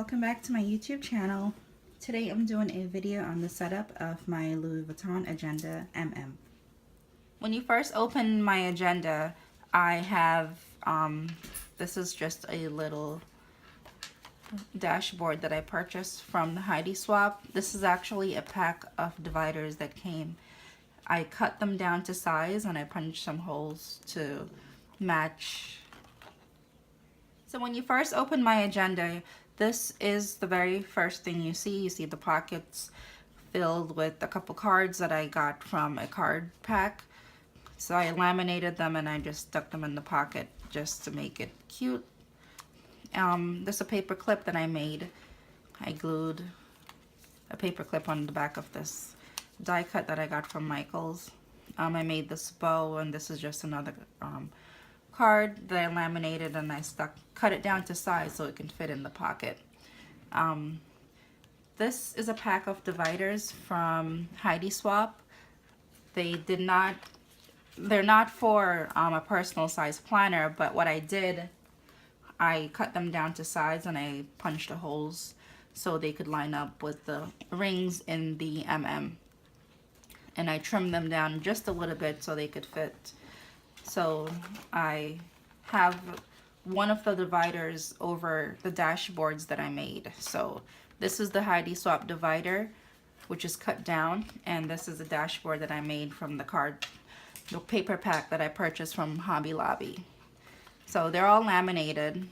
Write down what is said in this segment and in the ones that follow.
welcome back to my YouTube channel. Today I'm doing a video on the setup of my Louis Vuitton Agenda MM. When you first open my agenda, I have, this is just a little dashboard that I purchased from the Heidi Swap. This is actually a pack of dividers that came. I cut them down to size and I punched some holes to match. So when you first open my agenda, this is the very first thing you see. You see the pockets filled with a couple cards that I got from a card pack. So I laminated them and I just stuck them in the pocket just to make it cute. There's a paper clip that I made. I glued a paper clip on the back of this die cut that I got from Michael's. I made this bow, and this is just another card that I laminated and I cut it down to size so it can fit in the pocket. This is a pack of dividers from Heidi Swap. They're not for a personal size planner, but what I did, I cut them down to size and I punched the holes so they could line up with the rings in the MM. And I trimmed them down just a little bit so they could fit. So I have one of the dividers over the dashboards that I made. So this is the Heidi Swap divider, which is cut down, and this is the dashboard that I made from the paper pack that I purchased from Hobby Lobby. So they're all laminated.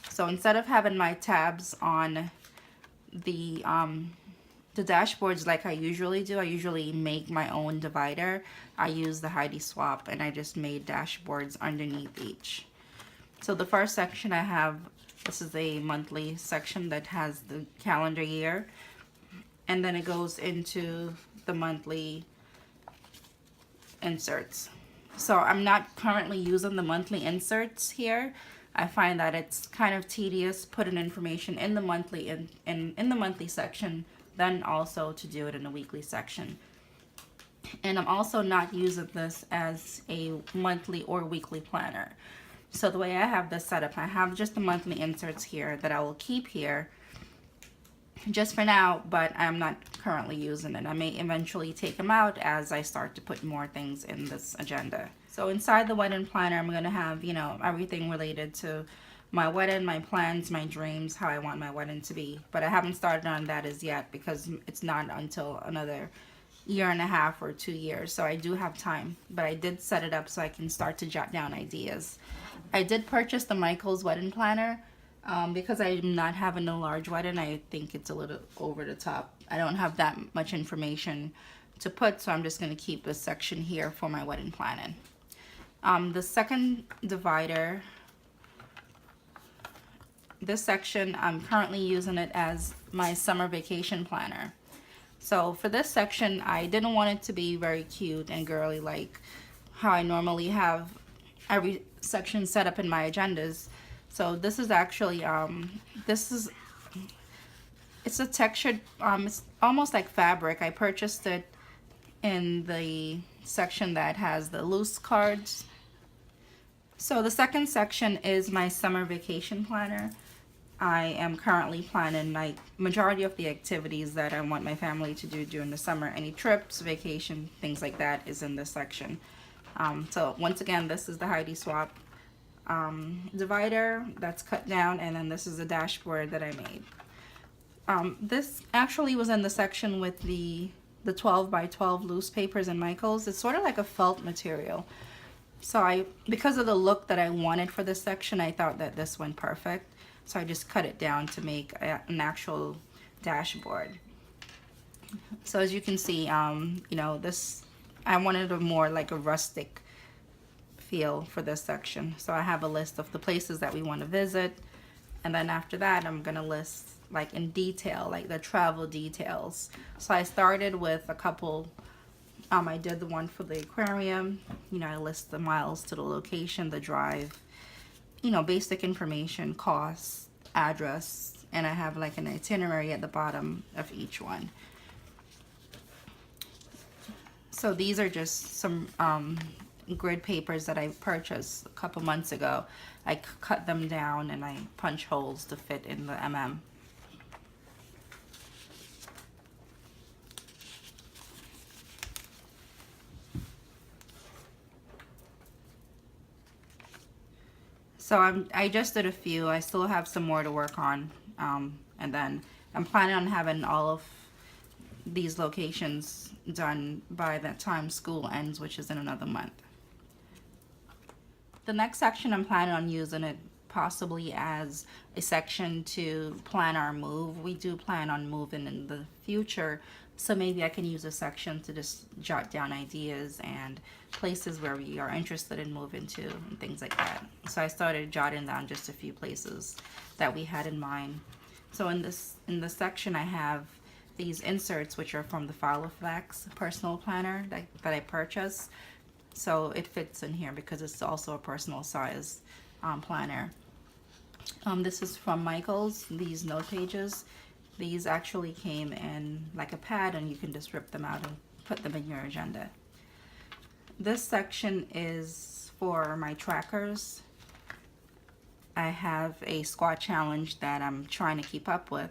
So instead of having my tabs on the dashboards like I usually do, I usually make my own divider. I use the Heidi Swap and I just made dashboards underneath each. So the first section I have, this is a monthly section that has the calendar year, and then it goes into the monthly inserts. So I'm not currently using the monthly inserts here. I find that it's kind of tedious putting information in the monthly in the monthly section, then also to do it in a weekly section. And I'm also not using this as a monthly or weekly planner. So the way I have this set up, I have just the monthly inserts here that I will keep here just for now, but I'm not currently using it. I may eventually take them out as I start to put more things in this agenda. So inside the wedding planner, I'm going to have, you know, everything related to my wedding, my plans, my dreams, how I want my wedding to be. But I haven't started on that as yet because it's not until another year and a half or 2 years. So I do have time, but I did set it up so I can start to jot down ideas. I did purchase the Michael's wedding planner because I'm not having a large wedding. I think it's a little over the top. I don't have that much information to put, so I'm just going to keep a section here for my wedding planning. The second divider, this section, I'm currently using it as my summer vacation planner. So for this section, I didn't want it to be very cute and girly like how I normally have every section set up in my agendas. So this is actually, it's a textured, it's almost like fabric. I purchased it in the section that has the loose cards. So the second section is my summer vacation planner. I am currently planning like majority of the activities that I want my family to do during the summer. Any trips, vacation, things like that is in this section. So once again, this is the Heidi Swap divider that's cut down, and then this is the dashboard that I made. This actually was in the section with the 12 by 12 loose papers in Michael's. It's sort of like a felt material. So because of the look that I wanted for this section, I thought that this went perfect. So I just cut it down to make an actual dashboard. So as you can see, you know, I wanted a more like a rustic feel for this section. So I have a list of the places that we want to visit, and then after that I'm gonna list like in detail, like the travel details. So I started with a couple. I did the one for the aquarium. You know, I list the miles to the location, the drive, you know, basic information, cost, address, and I have like an itinerary at the bottom of each one. So these are just some grid papers that I purchased a couple months ago. I cut them down and I punch holes to fit in the mm. So I just did a few. I still have some more to work on, and then I'm planning on having all of these locations done by the time school ends, which is in another month. The next section I'm planning on using it possibly as a section to plan our move. We do plan on moving in the future, so maybe I can use a section to just jot down ideas and places where we are interested in moving to and things like that. So I started jotting down just a few places that we had in mind. So in this section I have these inserts, which are from the Filofax personal planner that I purchased. So it fits in here because it's also a personal size planner. This is from Michaels, these note pages. These actually came in like a pad and you can just rip them out and put them in your agenda. This section is for my trackers. I have a squat challenge that I'm trying to keep up with.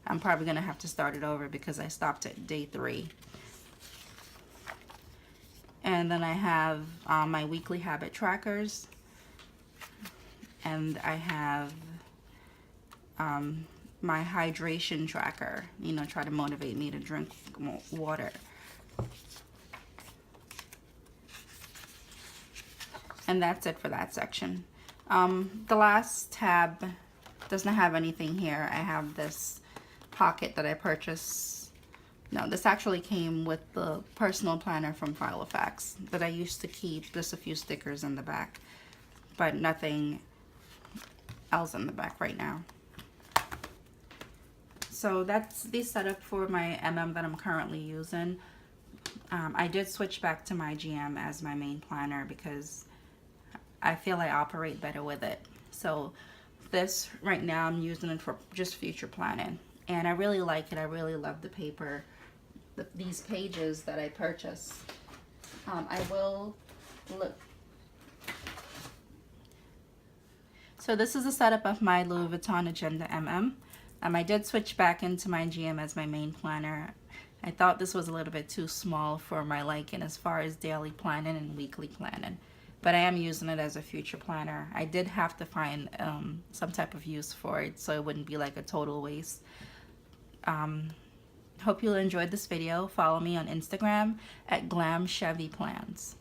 I'm probably gonna have to start it over because I stopped at day 3. And then I have my weekly habit trackers, and I have my hydration tracker, you know, try to motivate me to drink more water. And that's it for that section. The last tab doesn't have anything here. I have this pocket that I purchased. No, this actually came with the personal planner from Filofax that I used to keep, just a few stickers in the back, but nothing else in the back right now. So that's the setup for my MM that I'm currently using. I did switch back to my GM as my main planner because I feel I operate better with it. So this right now I'm using it for just future planning, and I really like it. I really love the paper. These pages that I purchased. I will look. So this is a setup of my Louis Vuitton Agenda MM. I did switch back into my GM as my main planner. I thought this was a little bit too small for my liking as far as daily planning and weekly planning, but I am using it as a future planner. I did have to find some type of use for it so it wouldn't be like a total waste. Hope you enjoyed this video. Follow me on Instagram at Glam Chevy Plans.